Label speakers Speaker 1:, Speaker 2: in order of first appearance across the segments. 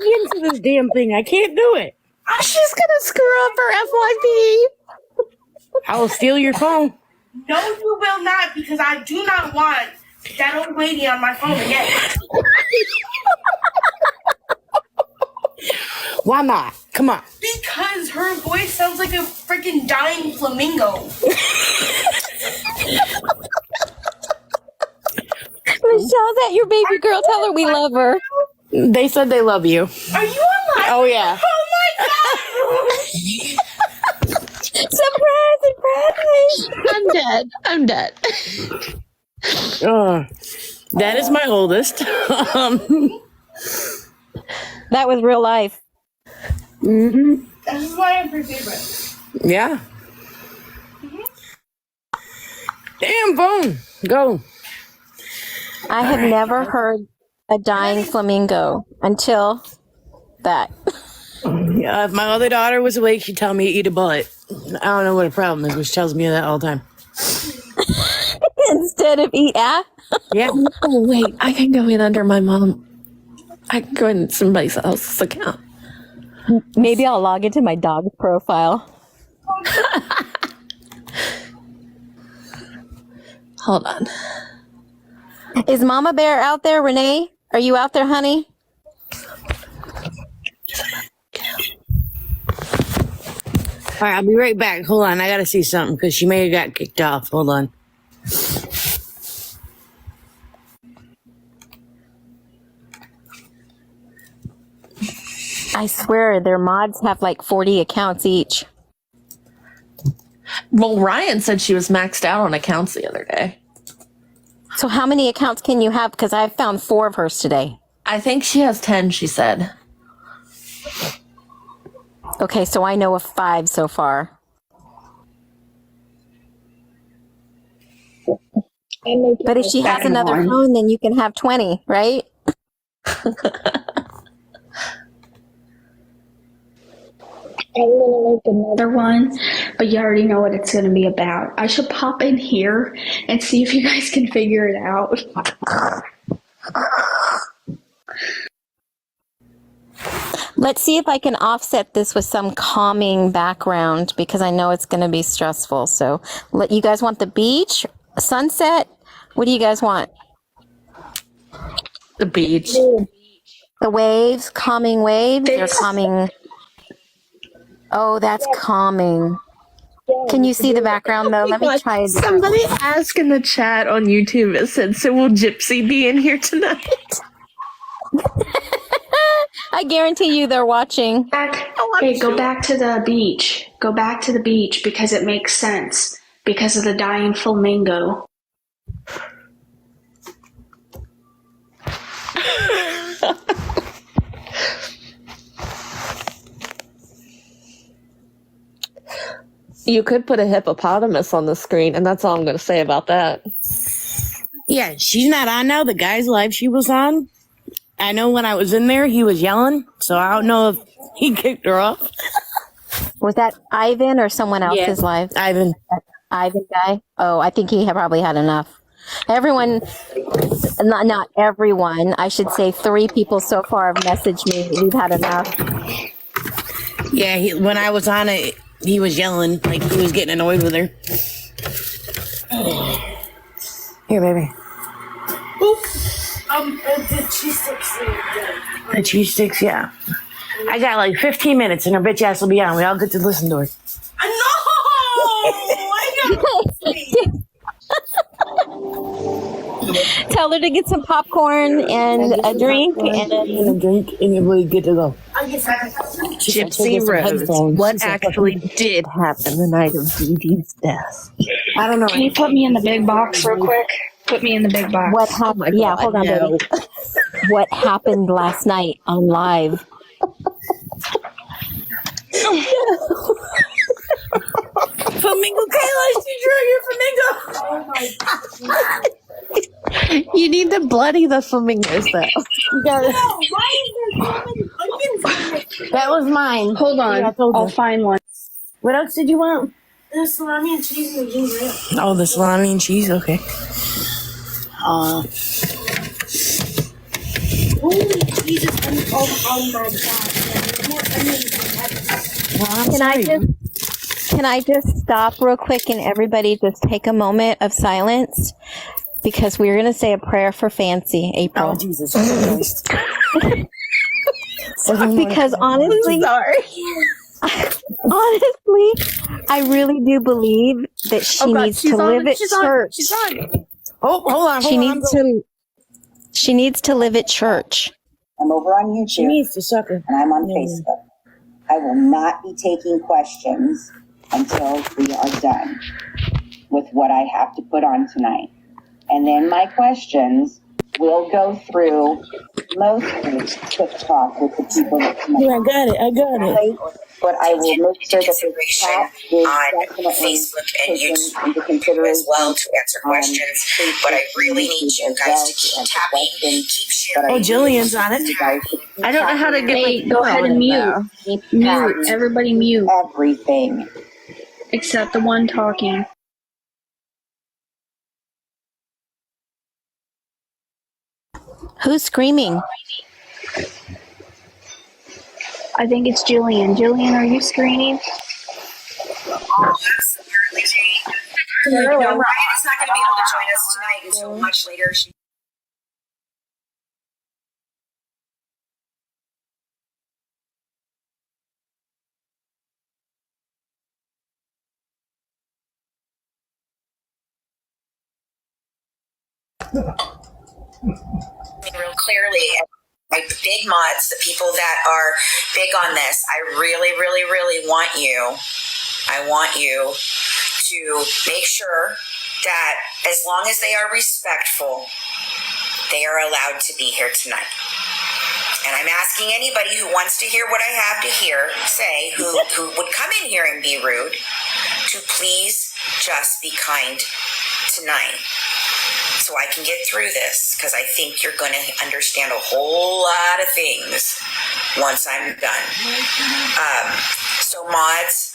Speaker 1: into this damn thing. I can't do it.
Speaker 2: She's gonna screw up her FYP.
Speaker 1: I will steal your phone.
Speaker 3: No, you will not, because I do not want that old lady on my phone again.
Speaker 1: Why not? Come on.
Speaker 3: Because her voice sounds like a freaking dying flamingo.
Speaker 2: Michelle, that your baby girl? Tell her we love her.
Speaker 1: They said they love you.
Speaker 3: Are you online?
Speaker 1: Oh, yeah.
Speaker 3: Oh my god!
Speaker 2: Surprise! I'm dead.
Speaker 1: That is my oldest.
Speaker 2: That was real life.
Speaker 1: Mm-hmm.
Speaker 3: This is why I'm her favorite.
Speaker 1: Yeah. Damn phone. Go.
Speaker 2: I have never heard a dying flamingo until that.
Speaker 1: Yeah, if my other daughter was awake, she'd tell me to eat a bullet. I don't know what a problem is, but she tells me that all the time.
Speaker 2: Instead of eat ass.
Speaker 1: Yeah.
Speaker 4: Oh, wait. I can go in under my mom. I can go in somebody else's account.
Speaker 2: Maybe I'll log into my dog's profile.
Speaker 4: Hold on.
Speaker 2: Is Mama Bear out there, Renee? Are you out there, honey?
Speaker 1: All right, I'll be right back. Hold on. I got to see something because she may have got kicked off. Hold on.
Speaker 2: I swear their mods have like 40 accounts each.
Speaker 4: Well, Ryan said she was maxed out on accounts the other day.
Speaker 2: So how many accounts can you have? Because I found 4 of hers today.
Speaker 4: I think she has 10, she said.
Speaker 2: Okay, so I know of 5 so far. But if she has another phone, then you can have 20, right?
Speaker 5: I'm gonna make another one, but you already know what it's gonna be about. I should pop in here and see if you guys can figure it out.
Speaker 2: Let's see if I can offset this with some calming background because I know it's going to be stressful. So, you guys want the beach, sunset? What do you guys want?
Speaker 4: The beach.
Speaker 2: The waves, calming waves. They're calming. Oh, that's calming. Can you see the background though? Let me try it.
Speaker 4: Somebody asked in the chat on YouTube, it said, so will Gypsy be in here tonight?
Speaker 2: I guarantee you they're watching.
Speaker 5: Go back to the beach. Go back to the beach because it makes sense. Because of the dying flamingo.
Speaker 4: You could put a hippopotamus on the screen, and that's all I'm going to say about that.
Speaker 1: Yeah, she's not on now. The guy's live she was on. I know when I was in there, he was yelling, so I don't know if he kicked her off.
Speaker 2: Was that Ivan or someone else's live?
Speaker 1: Ivan.
Speaker 2: That Ivan guy? Oh, I think he probably had enough. Everyone, not everyone, I should say 3 people so far have messaged me. We've had enough.
Speaker 1: Yeah, when I was on it, he was yelling, like he was getting annoyed with her. Here, baby.
Speaker 3: The cheese sticks.
Speaker 1: The cheese sticks, yeah. I got like 15 minutes and her bitch ass will be on. We all get to listen to her.
Speaker 3: No! I gotta sleep.
Speaker 2: Tell her to get some popcorn and a drink. And
Speaker 1: a drink, and you'll good to go.
Speaker 4: Gypsy Rose, what actually did happen the night of Dee Dee's death?
Speaker 1: I don't know.
Speaker 5: Can you put me in the big box real quick? Put me in the big box.
Speaker 2: What happened? Yeah, hold on, baby. What happened last night on live?
Speaker 1: Flamingo Kayla, she drew your flamingo.
Speaker 4: You need to bloody the flamingos, though.
Speaker 1: You gotta, that was mine.
Speaker 5: Hold on. I'll find one.
Speaker 1: What else did you want?
Speaker 3: The salami and cheese and the ginger ale.
Speaker 1: Oh, the salami and cheese. Okay.
Speaker 3: Holy Jesus! Oh my God! There's more onions than lettuce.
Speaker 1: Well, I'm
Speaker 2: Can I
Speaker 1: sorry.
Speaker 2: Can I just stop real quick and everybody just take a moment of silence? Because we're going to say a prayer for Fancy,
Speaker 1: Oh,
Speaker 2: April.
Speaker 1: Jesus Christ.
Speaker 2: Because honestly, I really do believe that she needs to live at church.
Speaker 3: She's on.
Speaker 1: Oh, hold on.
Speaker 2: She needs to live at church.
Speaker 6: I'm over on YouTube.
Speaker 1: She needs to suck her.
Speaker 6: And I'm on Facebook. I will not be taking questions until we are done with what I have to put on tonight. And then my questions will go through mostly TikTok with the people that come
Speaker 1: Yeah, I got it.
Speaker 6: But I will make sure that the chat is definitely
Speaker 7: Facebook and
Speaker 6: taken
Speaker 7: YouTube
Speaker 6: into consideration
Speaker 7: as well to answer questions. But I really need you guys to keep tapping, keep sharing.
Speaker 1: Oh, Jillian's on it.
Speaker 4: I don't know how to get
Speaker 5: Hey,
Speaker 4: my
Speaker 5: go ahead and mute. Mute. Everybody mute.
Speaker 6: everything.
Speaker 5: Except the one talking.
Speaker 2: Who's screaming?
Speaker 5: I think it's Jillian. Jillian, are you screening?
Speaker 7: Absolutely, Jane. No, Ryan is not going to be able to join us tonight until much later. Real clearly, my big mods, the people that are big on this, I really, really, really want you. I want you to make sure that as long as they are respectful, they are allowed to be here tonight. And I'm asking anybody who wants to hear what I have to say, who would come in here and be rude, to please just be kind tonight. So I can get through this, because I think you're going to understand a whole lot of things once I'm done. So mods,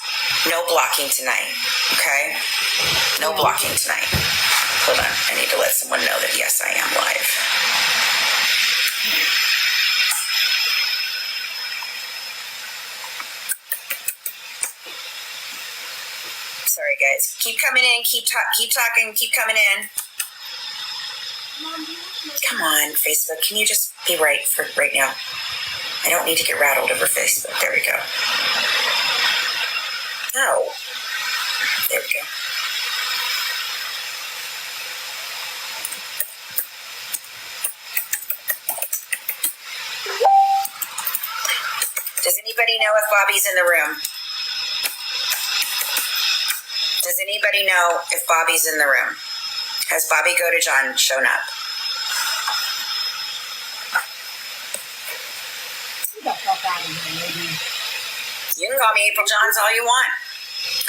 Speaker 7: no blocking tonight, okay? No blocking tonight. Hold on, I need to let someone know that yes, I am live. Sorry guys, keep coming in, keep talking, keep coming in. Come on, Facebook. Can you just be right for right now? I don't need to get rattled over Facebook. There we go. No. There we go. Does anybody know if Bobby's in the room? Does anybody know if Bobby's in the room? Has Bobby Go to John shown up? You can call me April Johns all you want.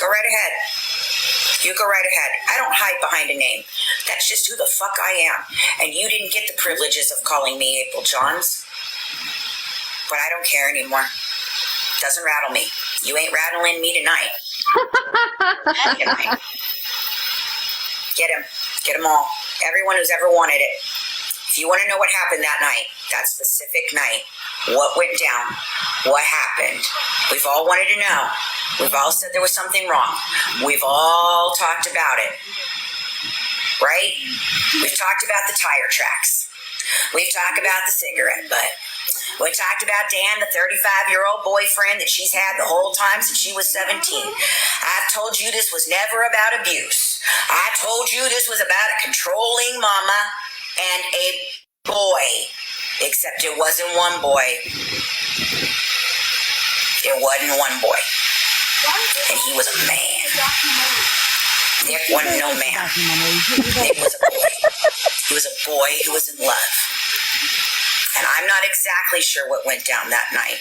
Speaker 7: Go right ahead. You go right ahead. I don't hide behind a name. That's just who the fuck I am. And you didn't get the privileges of calling me April Johns. But I don't care anymore. Doesn't rattle me. You ain't rattling me tonight. Get him. Get them all. Everyone who's ever wanted it. If you want to know what happened that night, that specific night, what went down, what happened, we've all wanted to know. We've all said there was something wrong. We've all talked about it. Right? We've talked about the tire tracks. We've talked about the cigarette butt. We talked about Dan, the 35-year-old boyfriend that she's had the whole time since she was 17. I've told you this was never about abuse. I told you this was about a controlling mama and a boy. Except it wasn't one boy. It wasn't one boy. And he was a man. Nick wasn't no man. Nick was a boy. He was a boy who was in love. And I'm not exactly sure what went down that night.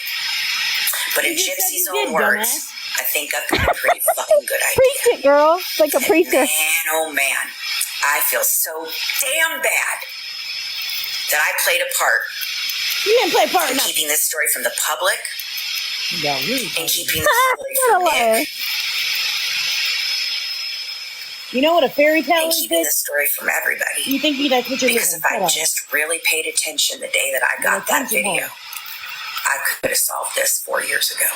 Speaker 7: But in Gypsy's own words, I think I've got a pretty fucking good idea.
Speaker 2: Preach it, girl. Like a preacher.
Speaker 7: Man, oh man, I feel so damn bad that I played a part
Speaker 1: You didn't play part
Speaker 7: in
Speaker 1: enough.
Speaker 7: keeping this story from the public and keeping the story
Speaker 2: What a
Speaker 7: from
Speaker 2: liar.
Speaker 7: Nick
Speaker 1: You know what a fairy tale
Speaker 7: and
Speaker 1: is,
Speaker 7: keeping the
Speaker 1: bitch?
Speaker 7: story from everybody.
Speaker 1: You think that's what you're
Speaker 7: Because
Speaker 1: looking
Speaker 7: if I
Speaker 1: for?
Speaker 7: just really paid attention the day that I got that video, I could have solved this 4 years ago.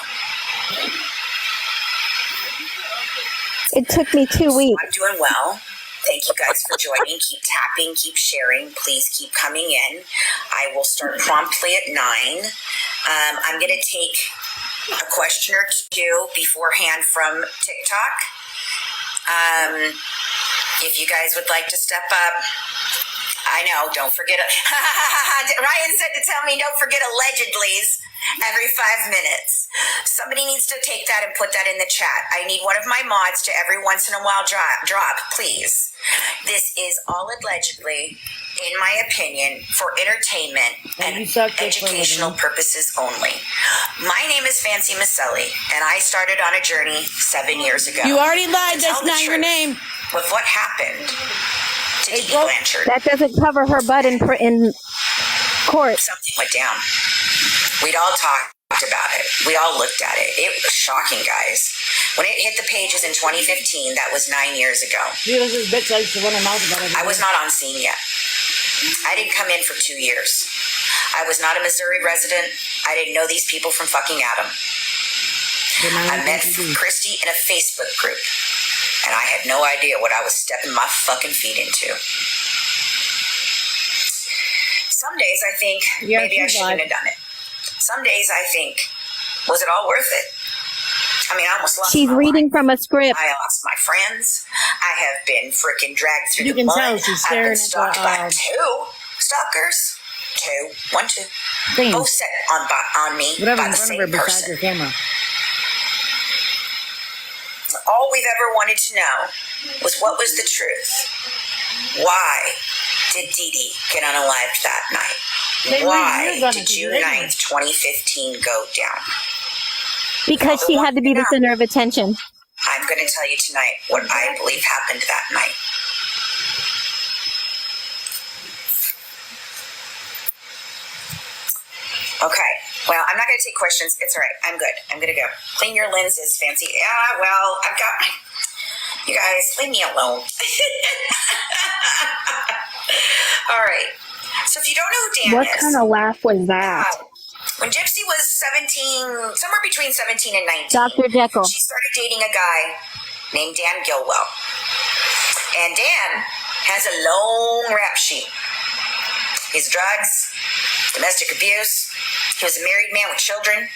Speaker 2: It took me 2 weeks.
Speaker 7: I'm doing well. Thank you guys for joining. Keep tapping, keep sharing. Please keep coming in. I will start promptly at 9. I'm going to take a question or two beforehand from TikTok. If you guys would like to step up. I know, don't forget. Ryan said to tell me don't forget allegedly's every 5 minutes. Somebody needs to take that and put that in the chat. I need one of my mods to every once in a while drop, please. This is all allegedly, in my opinion, for entertainment and educational purposes only. My name is Fancy Maselli, and I started on a journey 7 years ago.
Speaker 1: You already lied. That's not your name.
Speaker 7: With what happened to Dee Blanchard.
Speaker 2: That doesn't cover her butt in court.
Speaker 7: Something went down. We'd all talked about it. We all looked at it. It was shocking, guys. When it hit the pages in 2015, that was 9 years ago. I was not on scene yet. I didn't come in for 2 years. I was not a Missouri resident. I didn't know these people from fucking Adam. I met Christy in a Facebook group, and I had no idea what I was stepping my fucking feet into. Some days I think maybe I shouldn't have done it. Some days I think, was it all worth it? I mean, I almost lost
Speaker 2: She's
Speaker 7: my
Speaker 2: reading
Speaker 7: life.
Speaker 2: from a script.
Speaker 7: I lost my friends. I have been freaking dragged through
Speaker 1: You
Speaker 7: the
Speaker 1: can
Speaker 7: mud.
Speaker 1: tell she's
Speaker 7: I've been
Speaker 1: staring
Speaker 7: stalked
Speaker 1: at
Speaker 7: by
Speaker 1: the,
Speaker 7: 2 stalkers. 2. 1, 2.
Speaker 1: Thing.
Speaker 7: Both set on me
Speaker 1: Whatever
Speaker 7: by
Speaker 1: in
Speaker 7: the
Speaker 1: front of
Speaker 7: same
Speaker 1: her beside
Speaker 7: person.
Speaker 1: your camera.
Speaker 7: All we've ever wanted to know was what was the truth. Why did Dee Dee get unalived that night? Why did June 9th, 2015 go down?
Speaker 2: Because she had to be the center of attention.
Speaker 7: I'm going to tell you tonight what I believe happened that night. Okay, well, I'm not going to take questions. It's all right. I'm good. I'm going to go. Clean your lenses, Fancy. Yeah, well, I've got my... You guys, leave me alone. All right. So if you don't know who Dan
Speaker 5: What
Speaker 7: is...
Speaker 5: kind of laugh was that?
Speaker 7: When Gypsy was 17, somewhere between 17 and 19...
Speaker 2: Dr. Jekyll.
Speaker 7: She started dating a guy named Dan Gilwell. And Dan has a long rap sheet. His drugs, domestic abuse. He was a married man with children.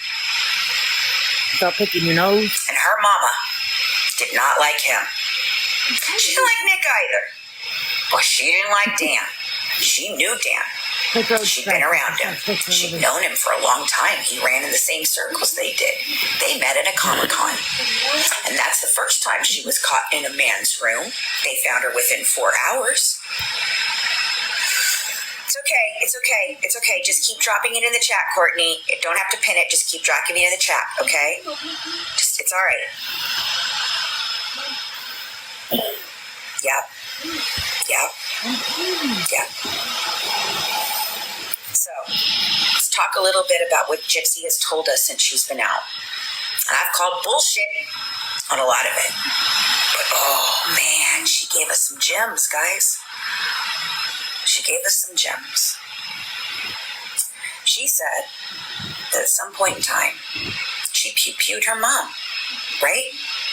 Speaker 1: Stop picking your nose.
Speaker 7: And her mama did not like him. She didn't like Nick either. But she didn't like Dan. She knew Dan. She'd been around him. She'd known him for a long time. He ran in the same circles they did. They met at a Comic-Con. And that's the first time she was caught in a man's room. They found her within 4 hours. It's okay. It's okay. It's okay. Just keep dropping it in the chat, Courtney. You don't have to pin it. Just keep dropping it in the chat, okay? Just, it's all right. Yep. Yep. Yep. So, let's talk a little bit about what Gypsy has told us since she's been out. And I've called bullshit on a lot of it. But, oh, man, she gave us some gems, guys. She gave us some gems. She said that at some point in time, she pew-pewed her mom, right?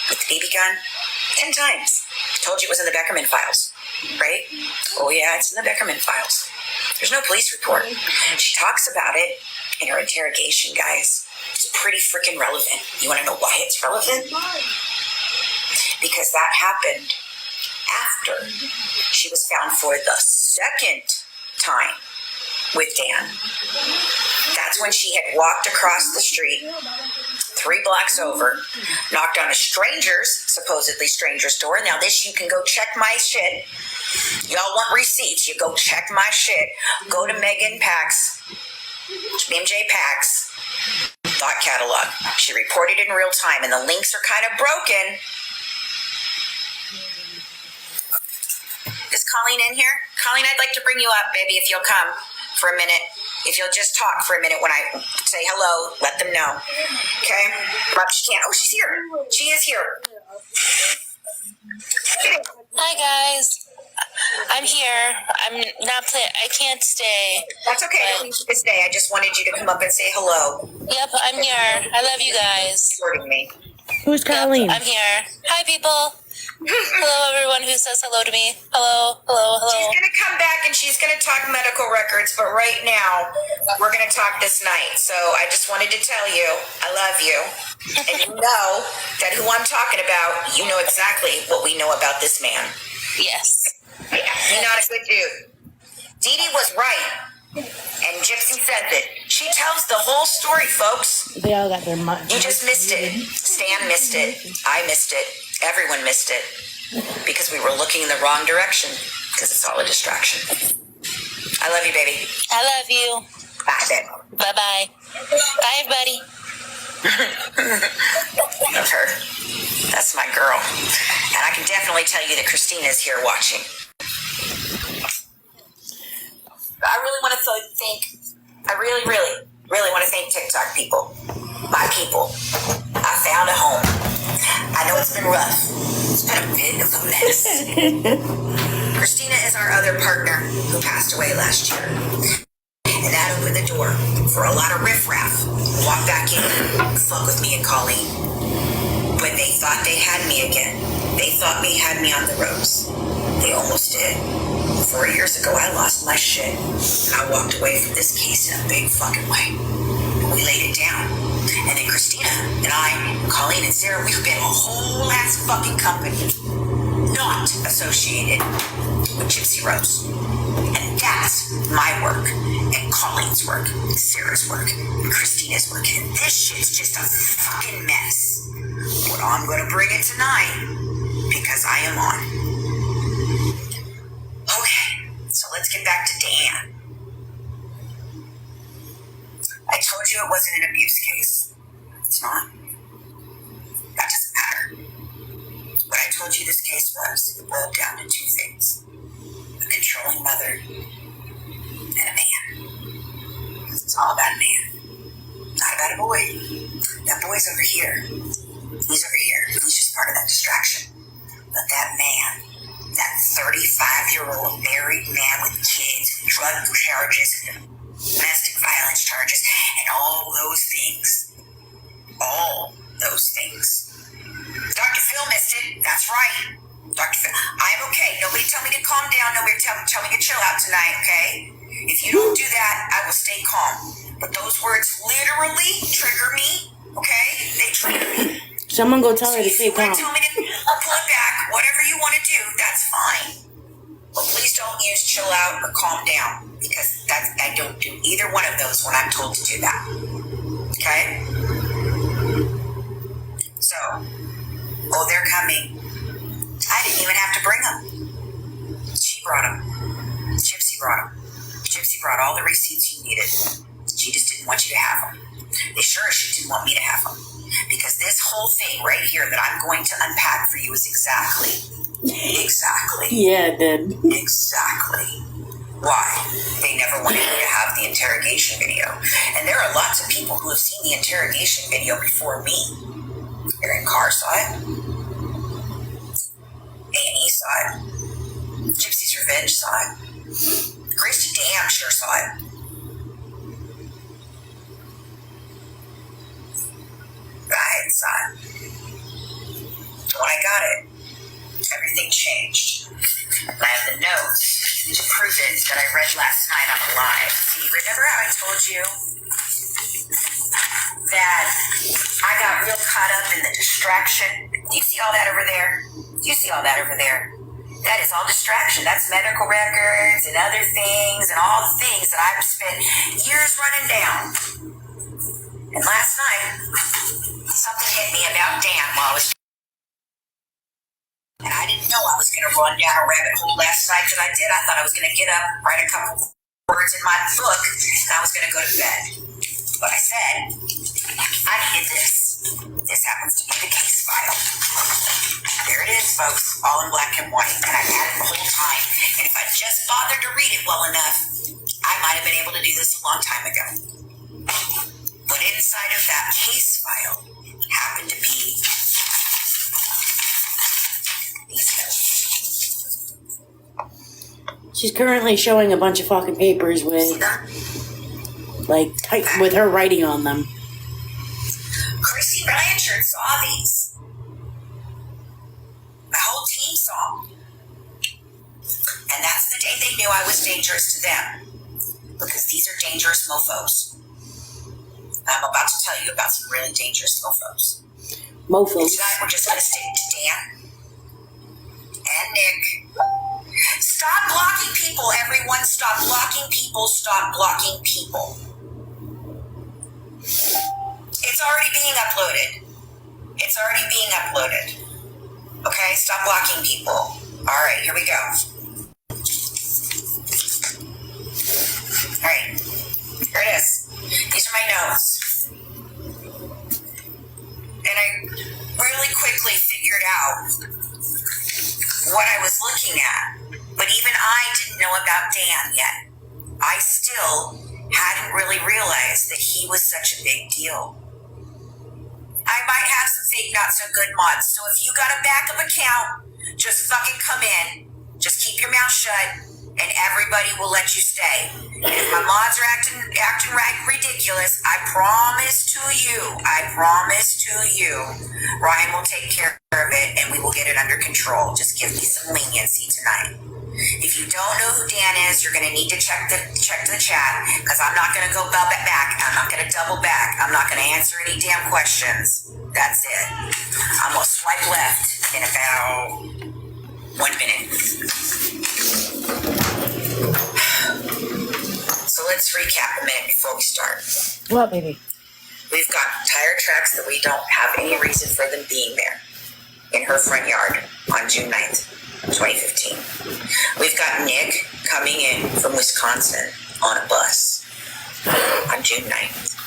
Speaker 7: With the BB gun 10 times. Told you it was in the Beckerman files, right? Oh, yeah, it's in the Beckerman files. There's no police report. She talks about it in her interrogation, guys. It's pretty freaking relevant. You want to know why it's relevant? Because that happened after she was found for the second time with Dan. That's when she had walked across the street 3 blocks over, knocked on a supposedly stranger's door. Now this, you can go check my shit. Y'all want receipts, you go check my shit. Go to Megan Pax, MJ Pax thought catalog. She reported in real time, and the links are kind of broken. Is Colleen in here? Colleen, I'd like to bring you up, baby, if you'll come for a minute. If you'll just talk for a minute when I say hello, let them know. Okay? But she can't. Oh, she's here. She is here.
Speaker 8: Hi, guys. I'm here. I'm not I can't stay.
Speaker 7: That's okay. Don't need you to stay. I just wanted you to come up and say hello.
Speaker 8: Yep, I'm here. I love you guys.
Speaker 7: Supporting me.
Speaker 1: Who's Colleen?
Speaker 8: Yep, I'm here. Hi, people. Hello, everyone who says hello to me. Hello, hello, hello.
Speaker 7: She's going to come back and she's going to talk medical records, but right now we're going to talk this night. So I just wanted to tell you, I love you. And you know that who I'm talking about, you know exactly what we know about this man.
Speaker 8: Yes.
Speaker 7: Yeah, he's not a good dude. Dee Dee was right. And Gypsy said it. She tells the whole story, folks.
Speaker 1: They all got their money.
Speaker 7: You just missed it. Stan missed it. I missed it. Everyone missed it. Because we were looking in the wrong direction. Because it's all a distraction. I love you, baby.
Speaker 8: I love you.
Speaker 7: Bye, babe.
Speaker 8: Bye-bye. Bye, everybody.
Speaker 7: Love her. That's my girl. And I can definitely tell you that Christina's here watching. I really want to I really want to thank TikTok people. My people. I found a home. I know it's been rough. It's been a bit of a mess. Christina is our other partner who passed away last year. And that opened the door for a lot of riffraff to walk back in and fuck with me and Colleen. When they thought they had me again, they thought they had me on the ropes. They almost did. 4 years ago, I lost my shit. I walked away from this case in a big fucking way. We laid it down. And then Christina and I, Colleen and Sarah, we've been a whole ass fucking company not associated with Gypsy Rose. And that's my work, and Colleen's work, and Sarah's work, and Christina's work. And this shit's just a fucking mess. But I'm gonna bring it tonight because I am on. Okay, so let's get back to Dan. I told you it wasn't an abuse case. It's not. That doesn't matter. What I told you this case was, it boiled down to two things. A controlling mother and a man. It's all about a man. Not about a boy. That boy's over here. He's over here. He's just part of that distraction. But that man, that 35-year-old married man with kids, drug charges, domestic violence charges, and all those things. All those things. Dr. Phil missed it. That's right. Dr. Phil, I'm okay. Nobody tell me to calm down. Nobody tell me to chill out tonight, okay? If you don't do that, I will stay calm. But those words literally trigger me, okay? They trigger me.
Speaker 1: Someone go tell her to stay calm.
Speaker 7: Tell me to pull it back. Whatever you want to do, that's fine. But please don't use chill out or calm down, because I don't do either one of those when I'm told to do that. Okay? So, they're coming. I didn't even have to bring them. She brought them. Gypsy brought them. Gypsy brought all the receipts you needed. She just didn't want you to have them. They sure as she didn't want me to have them. Because this whole thing right here that I'm going to unpack for you is exactly.
Speaker 1: Yeah, it did.
Speaker 7: Exactly why they never wanted me to have the interrogation video. And there are lots of people who have seen the interrogation video before me. Aaron Carr saw it. A&E saw it. Gypsy's Revenge saw it. Christy damn sure saw it. I saw it. When I got it, everything changed. And I have the notes to prove it that I read last night on the live. See, remember how I told you that I got real caught up in the distraction? Do you see all that over there? You see all that over there? That is all distraction. That's medical records and other things and all the things that I've spent years running down. And last night, something hit me about Dan while I was... And I didn't know I was going to run down a rabbit hole last night that I did. I thought I was going to get up, write a couple words in my book, and I was going to go to bed. But I said, I needed this. This happens to be the case file. There it is, folks, all in black and white. And I've had it the whole time. And if I just bothered to read it well enough, I might have been able to do this a long time ago. But inside of that case file happened to be these notes.
Speaker 1: She's currently showing a bunch of fucking papers with, with her writing on them.
Speaker 7: Chrissy Blanchard saw these. The whole team saw. And that's the day they knew I was dangerous to them. Because these are dangerous mofos. I'm about to tell you about some really dangerous mofos.
Speaker 1: Mofos.
Speaker 7: And tonight we're just going to stick to Dan and Nick. Stop blocking people, everyone. Stop blocking people. Stop blocking people. It's already being uploaded. It's already being uploaded. Okay, stop blocking people. All right, here we go. All right, here it is. These are my notes. And I really quickly figured out what I was looking at. But even I didn't know about Dan yet. I still hadn't really realized that he was such a big deal. I might have some fake not so good mods, so if you got a backup account, just fucking come in. Just keep your mouth shut, and everybody will let you stay. And if my mods are acting ridiculous, I promise to you, Ryan will take care of it, and we will get it under control. Just give me some leniency tonight. If you don't know who Dan is, you're going to need to check the chat, because I'm not going to go back. I'm not going to double back. I'm not going to answer any damn questions. That's it. I'm going to swipe left in about 1 minute. So let's recap a minute before we start.
Speaker 1: What, baby?
Speaker 7: We've got tire tracks that we don't have any reason for them being there in her front yard on June 9th. 2015. We've got Nick coming in from Wisconsin on a bus on June 9th,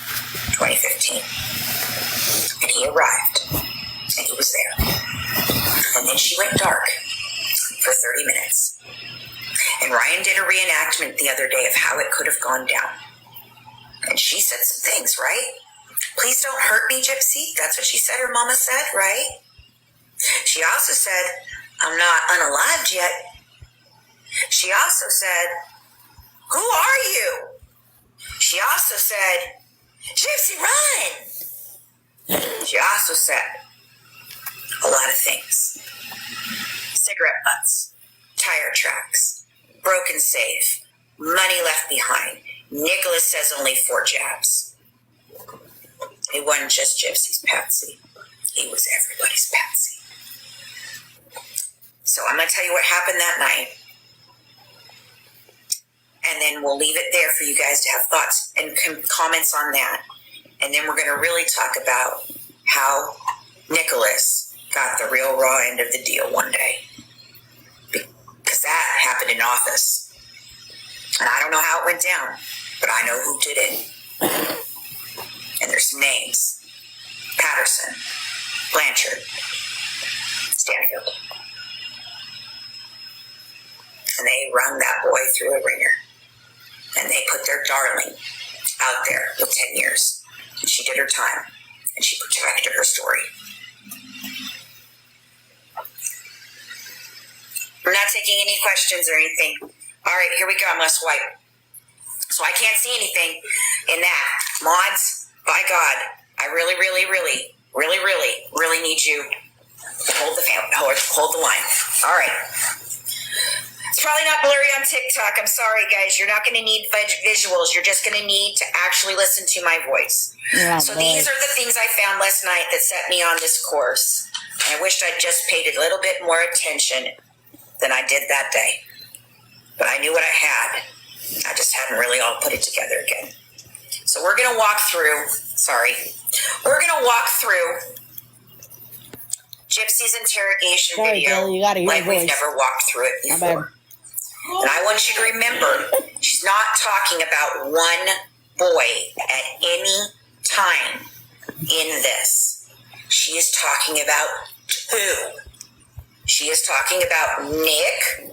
Speaker 7: 2015. And he arrived, and he was there. And then she went dark for 30 minutes. And Ryan did a reenactment the other day of how it could have gone down. And she said some things, right? Please don't hurt me, Gypsy. That's what she said her mama said, right? She also said, I'm not unalived yet. She also said, who are you? She also said, Gypsy, run! She also said a lot of things. Cigarette butts, tire tracks, broken safe, money left behind. Nicholas says only 4 jabs. He wasn't just Gypsy's patsy. He was everybody's patsy. So I'm going to tell you what happened that night. And then we'll leave it there for you guys to have thoughts and comments on that. And then we're going to really talk about how Nicholas got the real raw end of the deal one day. Because that happened in office. And I don't know how it went down, but I know who did it. And there's some names. Patterson, Blanchard, Stanfield. And they run that boy through a ringer. And they put their darling out there with 10 years. And she did her time. And she protected her story. I'm not taking any questions or anything. All right, here we go. I'm going to swipe. So I can't see anything in that. Mods, by God, I really need you to hold the line. All right. It's probably not blurry on TikTok. I'm sorry, guys. You're not going to need visuals. You're just going to need to actually listen to my voice. Yeah, so these are the things I found last night that set me on this course. And I wished I'd just paid a little bit more attention than I did that day. But I knew what I had. I just hadn't really all put it together again. So we're going to walk through, Gypsy's interrogation video like we've never walked through it before. And I want you to remember, she's not talking about one boy at any time in this. She is talking about 2. She is talking about Nick,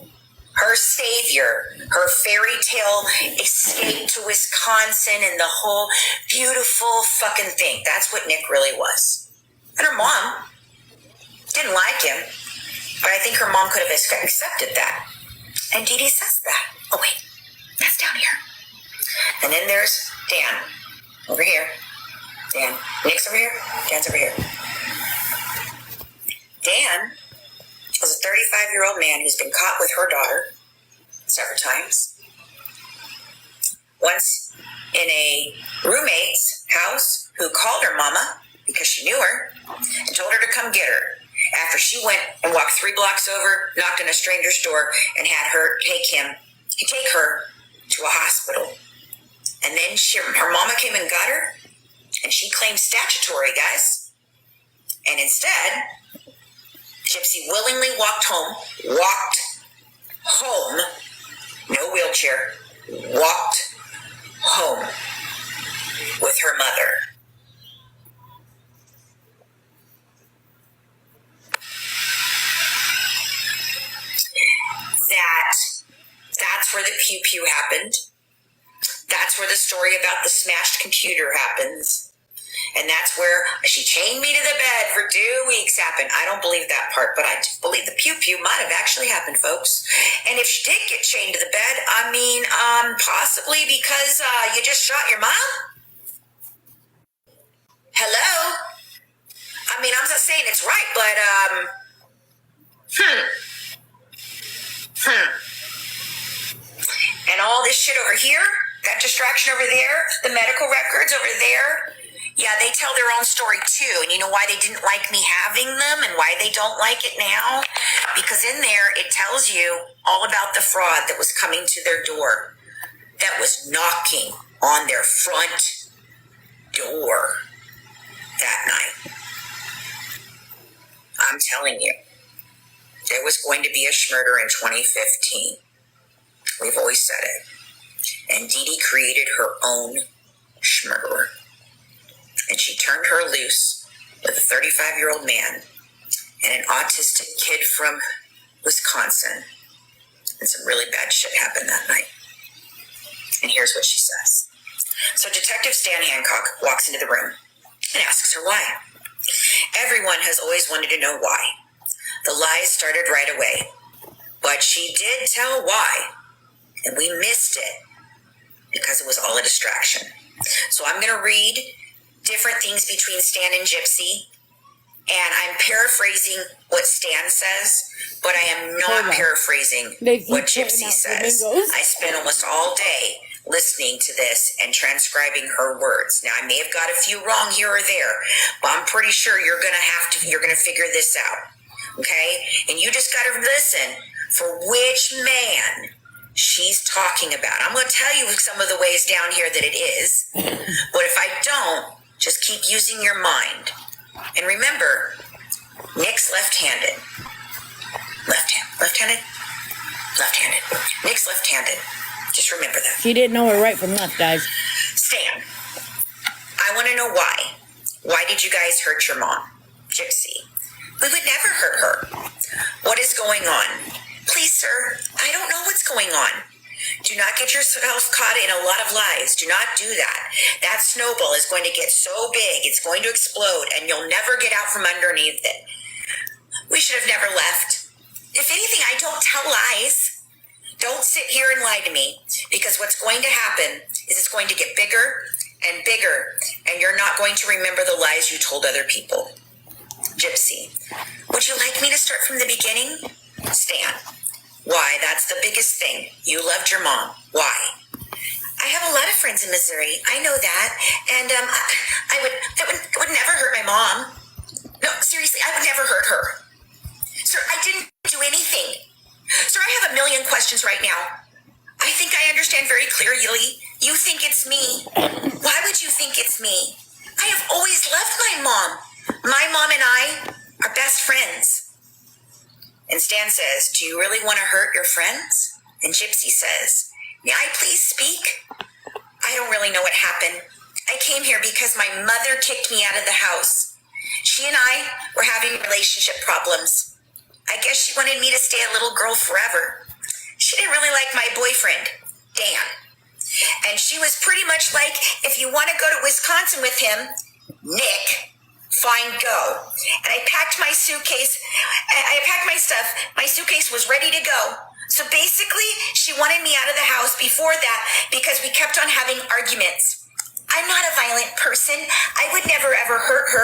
Speaker 7: her savior, her fairy tale escape to Wisconsin and the whole beautiful fucking thing. That's what Nick really was. And her mom didn't like him, but I think her mom could have accepted that. And Dee Dee says that. Oh, wait, that's down here. And then there's Dan over here. Dan. Nick's over here. Dan's over here. Dan was a 35-year-old man who's been caught with her daughter several times. Once in a roommate's house who called her mama because she knew her and told her to come get her after she went and walked 3 blocks over, knocked on a stranger's door, and had her take her to a hospital. And then her mama came and got her, and she claimed statutory, guys. And instead, Gypsy willingly walked home, no wheelchair, walked home with her mother. That's where the pew happened. That's where the story about the smashed computer happens. And that's where she chained me to the bed for 2 weeks happened. I don't believe that part, but I believe the pew might have actually happened, folks. And if she did get chained to the bed, possibly because you just shot your mom? Hello? I'm not saying it's right, but, And all this shit over here, that distraction over there, the medical records over there, yeah, they tell their own story too. And you know why they didn't like me having them and why they don't like it now? Because in there, it tells you all about the fraud that was coming to their door, that was knocking on their front door that night. I'm telling you, there was going to be a schmurder in 2015. We've always said it. And Dee Dee created her own schmurderer. And she turned her loose with a 35-year-old man and an autistic kid from Wisconsin. And some really bad shit happened that night. And here's what she says. So Detective Stan Hancock walks into the room and asks her why. Everyone has always wanted to know why. The lies started right away. But she did tell why. And we missed it because it was all a distraction. So I'm going to read different things between Stan and Gypsy. And I'm paraphrasing what Stan says, but I am not paraphrasing what Gypsy says. I spent almost all day listening to this and transcribing her words. Now, I may have got a few wrong here or there, but I'm pretty sure you're going to figure this out. Okay? And you just got to listen for which man she's talking about. I'm going to tell you some of the ways down here that it is, but if I don't, just keep using your mind. And remember, Nick's left-handed. Left-handed? Left-handed. Nick's left-handed. Just remember that.
Speaker 1: She didn't know her right from left, guys.
Speaker 7: Stan, I want to know why. Why did you guys hurt your mom, Gypsy? We would never hurt her. What is going on? Please, sir, I don't know what's going on. Do not get yourself caught in a lot of lies. Do not do that. That snowball is going to get so big, it's going to explode, and you'll never get out from underneath it. We should have never left. If anything, I don't tell lies. Don't sit here and lie to me, because what's going to happen is it's going to get bigger and bigger, and you're not going to remember the lies you told other people. Gypsy, would you like me to start from the beginning? Stan, why? That's the biggest thing. You loved your mom. Why? I have a lot of friends in Missouri. I know that. And I would never hurt my mom. No, seriously, I would never hurt her. Sir, I didn't do anything. Sir, I have a million questions right now. I think I understand very clearly. You think it's me. Why would you think it's me? I have always loved my mom. My mom and I are best friends. And Stan says, do you really want to hurt your friends? And Gypsy says, may I please speak? I don't really know what happened. I came here because my mother kicked me out of the house. She and I were having relationship problems. I guess she wanted me to stay a little girl forever. She didn't really like my boyfriend, Dan. And she was pretty much like, if you want to go to Wisconsin with him, Nick, fine, go. And I packed my suitcase. I packed my stuff. My suitcase was ready to go. So So basically, she wanted me out of the house before that because we kept on having arguments. I'm not a violent person. I would never ever hurt her.